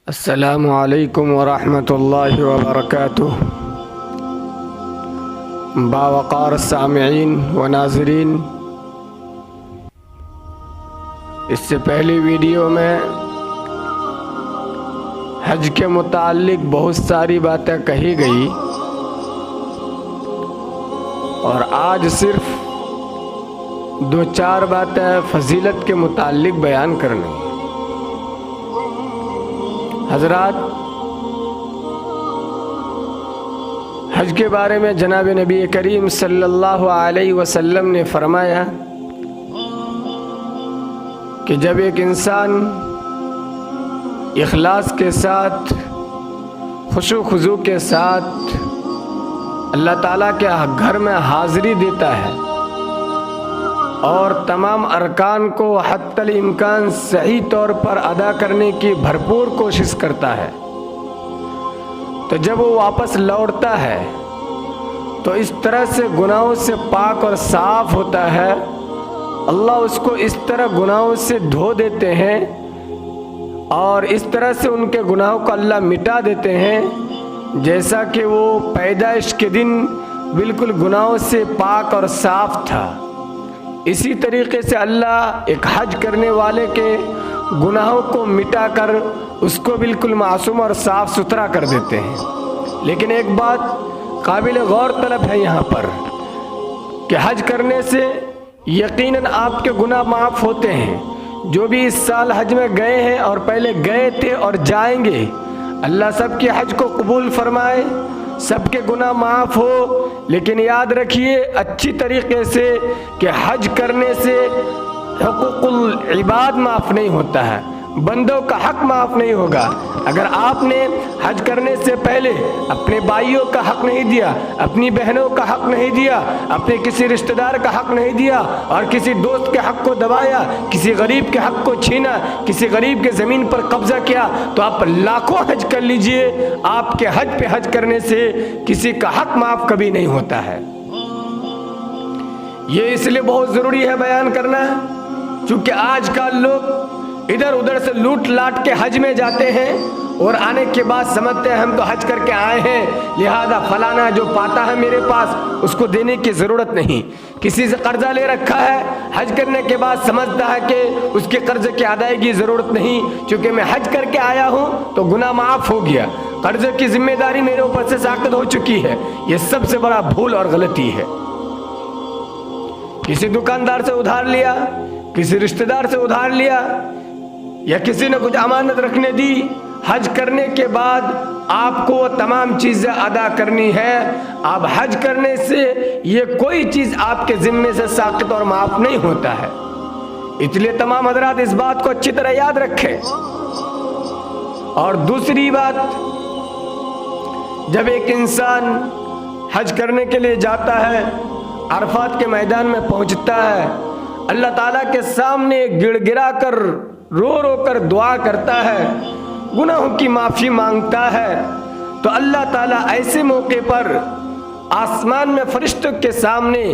السلام علیکم ورحمۃ اللہ وبرکاتہ۔ باوقار سامعین و ناظرین، اس سے پہلی ویڈیو میں حج کے متعلق بہت ساری باتیں کہی گئی اور آج صرف 2-4 باتیں فضیلت کے متعلق بیان کرنی ہیں۔ حضرات، حج کے بارے میں جناب نبی کریم صلی اللہ علیہ وسلم نے فرمایا کہ جب ایک انسان اخلاص کے ساتھ، خشوع و خضوع کے ساتھ اللہ تعالیٰ کے گھر میں حاضری دیتا ہے اور تمام ارکان کو حتی الامکان صحیح طور پر ادا کرنے کی بھرپور کوشش کرتا ہے، تو جب وہ واپس لوٹتا ہے تو اس طرح سے گناہوں سے پاک اور صاف ہوتا ہے، اللہ اس کو اس طرح گناہوں سے دھو دیتے ہیں اور اس طرح سے ان کے گناہوں کو اللہ مٹا دیتے ہیں جیسا کہ وہ پیدائش کے دن بالکل گناہوں سے پاک اور صاف تھا۔ اسی طریقے سے اللہ ایک حج کرنے والے کے گناہوں کو مٹا کر اس کو بالکل معصوم اور صاف ستھرا کر دیتے ہیں۔ لیکن ایک بات قابل غور طلب ہے یہاں پر کہ حج کرنے سے یقیناً آپ کے گناہ معاف ہوتے ہیں۔ جو بھی اس سال حج میں گئے ہیں اور پہلے گئے تھے اور جائیں گے، اللہ سب کے حج کو قبول فرمائے، سب کے گناہ معاف ہو۔ لیکن یاد رکھیے اچھی طریقے سے کہ حج کرنے سے حقوق العباد معاف نہیں ہوتا ہے، بندوں کا حق معاف نہیں ہوگا۔ اگر آپ نے حج کرنے سے پہلے اپنے بھائیوں کا حق نہیں دیا، اپنی بہنوں کا حق نہیں دیا، اپنے کسی رشتہ دار کا حق نہیں دیا اور کسی دوست کے حق کو دبایا، کسی غریب کے حق کو چھینا، کسی غریب کے زمین پر قبضہ کیا، تو آپ لاکھوں حج کر لیجئے، آپ کے حج پہ حج کرنے سے کسی کا حق معاف کبھی نہیں ہوتا ہے۔ یہ اس لیے بہت ضروری ہے بیان کرنا، چونکہ آج کل لوگ ادھر ادھر سے لوٹ لاٹ کے حج میں جاتے ہیں اور آنے کے بعد سمجھتے ہیں ہم تو حج کر کے آئے ہیں، لہذا فلانا جو پاتا ہے میرے پاس اس کو دینے کی ضرورت نہیں۔ کسی سے قرضہ لے رکھا ہے، حج کرنے کے بعد سمجھتا ہے کہ اس کے قرضے کی ادائیگی کی ضرورت نہیں، چونکہ میں حج کر کے آیا ہوں تو گناہ معاف ہو گیا، قرضے کی ذمہ داری میرے اوپر سے ساقط ہو چکی ہے۔ یہ سب سے بڑا بھول اور غلطی ہے۔ کسی دکاندار سے ادھار لیا، کسی رشتہ دار سے ادھار لیا، یا کسی نے کچھ امانت رکھنے دی، حج کرنے کے بعد آپ کو وہ تمام چیزیں ادا کرنی ہے۔ آپ حج کرنے سے یہ کوئی چیز آپ کے ذمے سے ساقط اور معاف نہیں ہوتا ہے، اس لیے تمام حضرات اس بات کو اچھی طرح یاد رکھیں۔ اور دوسری بات، جب ایک انسان حج کرنے کے لیے جاتا ہے، عرفات کے میدان میں پہنچتا ہے، اللہ تعالیٰ کے سامنے گڑ گڑا کر رو رو کر دعا کرتا ہے، گناہوں کی معافی مانگتا ہے، تو اللہ تعالیٰ ایسے موقع پر آسمان میں فرشتوں کے سامنے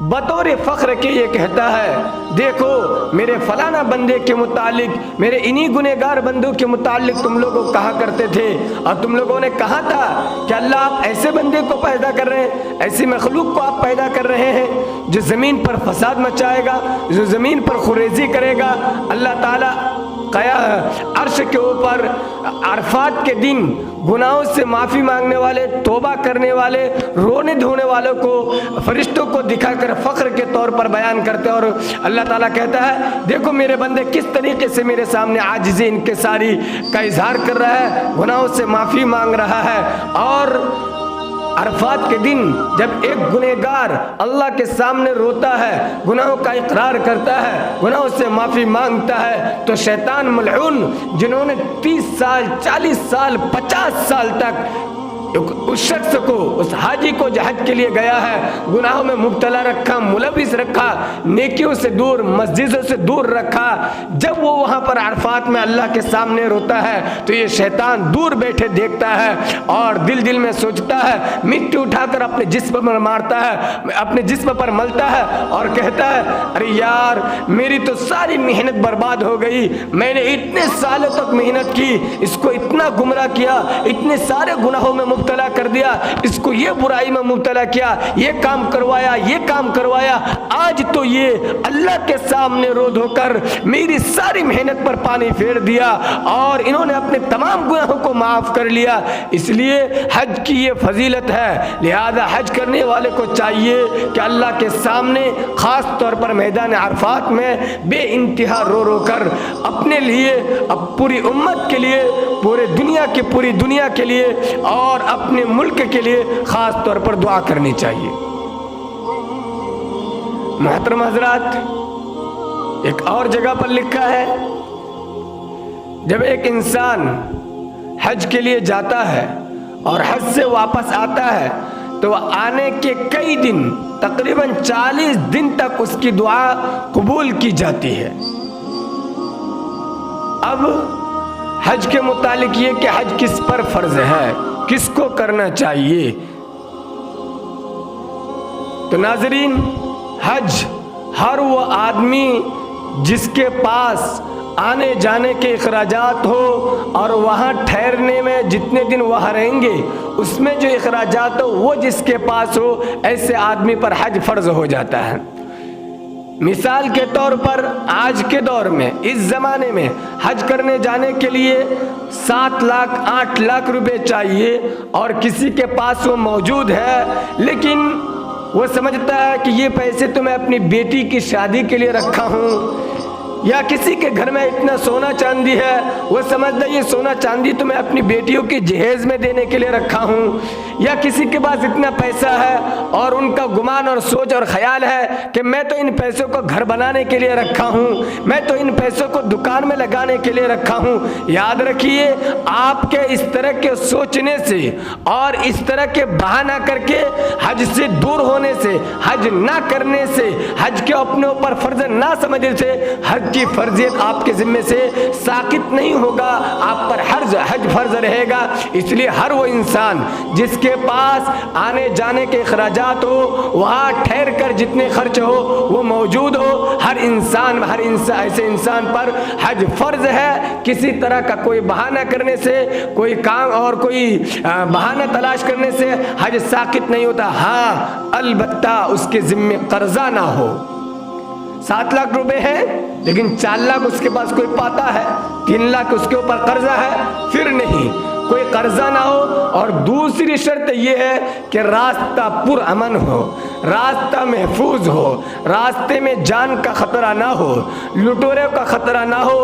بطور فخر کے یہ کہتا ہے، دیکھو میرے فلانا بندے کے متعلق، میرے انہی گنہگار بندوں کے متعلق تم لوگوں کہا کرتے تھے اور تم لوگوں نے کہا تھا کہ اللہ آپ ایسے بندے کو پیدا کر رہے ہیں، ایسی مخلوق کو آپ پیدا کر رہے ہیں جو زمین پر فساد مچائے گا، جو زمین پر خریزی کرے گا۔ اللہ تعالیٰ عرش کے اوپر عرفات کے دن گناہوں سے معافی مانگنے والے، توبہ کرنے والے، رونے دھونے والوں کو فرشتوں کو دکھا کر فخر کے طور پر بیان کرتے ہیں، اور اللہ تعالیٰ کہتا ہے دیکھو میرے بندے کس طریقے سے میرے سامنے عاجزی انکساری کا اظہار کر رہا ہے، گناہوں سے معافی مانگ رہا ہے۔ اور عرفات کے دن جب ایک گنہگار اللہ کے سامنے روتا ہے، گناہوں کا اقرار کرتا ہے، گناہوں سے معافی مانگتا ہے، تو شیطان ملعون جنہوں نے 30 سال 40 سال 50 سال تک उस शख्स को, उस हाजी को जो हज के लिए गया है, गुनाहों में मुब्तला रखा, मुलविस रखा, नेकियों से दूर, मस्जिदों से दूर रखा, जब वो वहाँ पर अरफात में अल्लाह के सामने रोता है तो ये शैतान दूर बैठे देखता है और दिल दिल में सोचता है, मिट्टी उठाकर अपने जिस्म पर मारता है, अपने जिस्म पर मलता है और कहता है अरे यार मेरी तो सारी मेहनत बर्बाद हो गई, मैंने इतने सालों तक मेहनत की, इसको इतना गुमराह किया, इतने सारे गुनाहों में मुब्तला कर दिया, इसको ये बुराई में मुब्तला किया, ये काम करवाया, ये काम करवाया, आज तो ये अल्लाह के सामने रो धोकर मेरी सारी मेहनत पर पानी फेर दिया और इन्होंने अपने तमाम गुनाहों को माफ कर लिया। इसलिए हज की ये फजीलत है, लिहाजा हज करने वाले को चाहिए कि अल्लाह के सामने खास तौर पर मैदान अरफात में बे इंतहा रो रो कर अपने लिए, अब पूरी उम्मत के लिए, पूरी दुनिया के लिए और अपने मुल्क के लिए खास तौर पर दुआ करनी चाहिए। मोहतरम हजरात, एक और जगह पर लिखा है जब एक इंसान हज के लिए जाता है और हज से वापस आता है तो आने के कई दिन, तकरीबन 40 दिन तक उसकी दुआ कबूल की जाती है। अब हज के मुतालिक ये कि हज किस पर फर्ज है, किसको करना चाहिए। तो नाज़रीन, हज हर वो आदमी जिसके पास आने जाने के अखराजात हो और वहाँ ठहरने में जितने दिन वहाँ रहेंगे उसमें जो अखराजात हो वो जिसके पास हो, ऐसे आदमी पर हज फर्ज हो जाता है। मिसाल के तौर पर आज के दौर में, इस ज़माने में हज करने जाने के लिए 7 लाख 8 लाख रुपए चाहिए और किसी के पास वो मौजूद है, लेकिन वो समझता है कि ये पैसे तो मैं अपनी बेटी की शादी के लिए रखा हूँ, या किसी के घर में इतना सोना चांदी है, वो समझता है ये सोना चांदी तो मैं अपनी बेटियों के जहेज में देने के लिए रखा हूँ, या किसी के पास इतना पैसा है और उनका गुमान और सोच और ख्याल है कि मैं तो इन पैसों को घर बनाने के लिए रखा हूँ, मैं तो इन पैसों को दुकान में लगाने के लिए रखा हूँ। याद रखिए, आपके इस तरह के सोचने से और इस तरह के बहाना करके हज से दूर होने से, हज ना करने से, हज के अपने ऊपर फर्ज ना समझने से हज की फर्जियत आपके जिम्मे से साकित नहीं होगा, आप पर हज फर्ज रहेगा। इसलिए हर वो इंसान जिसके पास आने जाने के अखराजात हो, वहाँ ठहर कर जितने खर्च हो वो मौजूद हो, हर इंसान ऐसे इंसान पर हज फर्ज है। किसी तरह का कोई बहाना करने से, कोई काम और कोई बहाना तलाश करने से हज साकित नहीं होता। हाँ, अलबत्ता उसके जिम्मे कर्जा ना हो। 7 लाख रुपए है लेकिन 4 लाख उसके पास कोई पाता है, 3 लाख उसके ऊपर कर्जा है, फिर नहीं, कोई कर्जा ना हो। और दूसरी शर्त यह है कि रास्ता पुरअमन हो, रास्ता महफूज हो, रास्ते में जान का खतरा ना हो, लुटेरों का खतरा ना हो,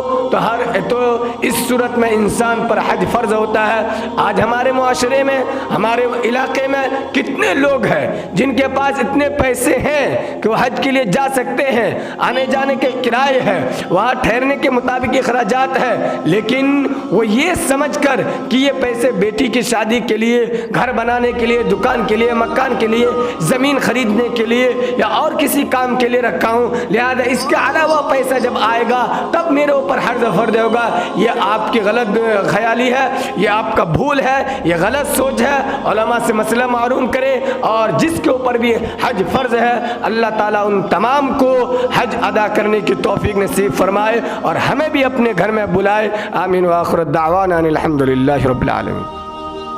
तो इस सूरत में इंसान पर हज फर्ज होता है। आज हमारे मुआशरे में, हमारे इलाके में कितने लोग हैं जिनके पास इतने पैसे हैं कि वो हज के लिए जा सकते हैं, आने जाने के किराए हैं, वहाँ ठहरने के मुताबिक अखराजात है, लेकिन वो ये समझकर कि ये पैसे बेटी की शादी के लिए, घर बनाने के लिए, दुकान के लिए, मकान के लिए, ज़मीन खरीदने के लिए या और किसी काम के लिए रखा हूँ, लिहाजा इसके अलावा पैसा जब आएगा तब मेरे ऊपर हर्ज फर्ज होगा। ये आपकी गलत ख्याली है, ये आपका भूल है, ये गलत सोच है। उलमा से मसला मालूम करे और जिसके ऊपर भी हज फर्ज है, अल्लाह ताला उन तमाम को हज अदा करने की तौफीक नसीब फरमाए और हमें भी अपने घर में बुलाए। आमीन व आखिर दावाना अनिल हम्दुलिल्लाहि रब्बिल आलमीन।